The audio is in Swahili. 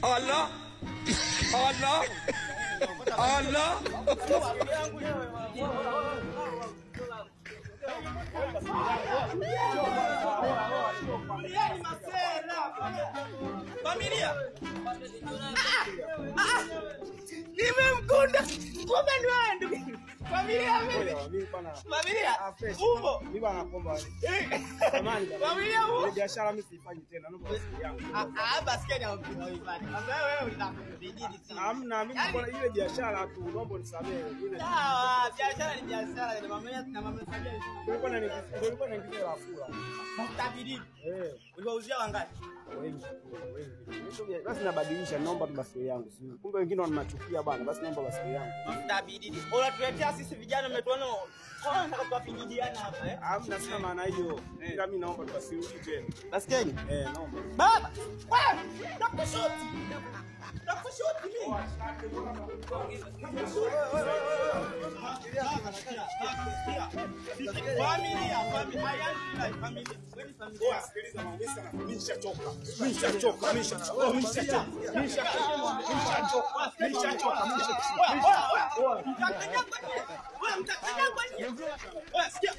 Allah. Allah. Allah. Familia. Nimemkunda. Kumbe ndo ndugu. Familia mimi. Familia. Upo. Mimi bana naomba wewe. Familia upo. Ile biashara mimi sifanyi tena. Naomba usije yangu. Basi Kenya unaifanya. Sasa wewe unabidii sana. Hamna mimi bwana ile biashara tu naomba unisamehe. Sawa, biashara ni biashara na mama Samia. Kulikuwa na ingizo la fula. Utabidi. Uliwauzia wangapi? Wengi. Basi nabadilisha naomba tu basi yangu. Kumbe wengine wanachukia bwana. Basi naomba basi yangu. Utabidi. Unatuletea sisi vijana umetuona kama nataka tuwapigidiana hapa Hamna sina maana hiyo. Ila mimi naomba tu basi urudi tena. Basi Kenya. Naomba. Baba, wewe nakushuti. Nakushuti mimi. Familia. Sikiliza maombi sana. Mimi nishachoka. Mtapiga kwa nini? Sikia.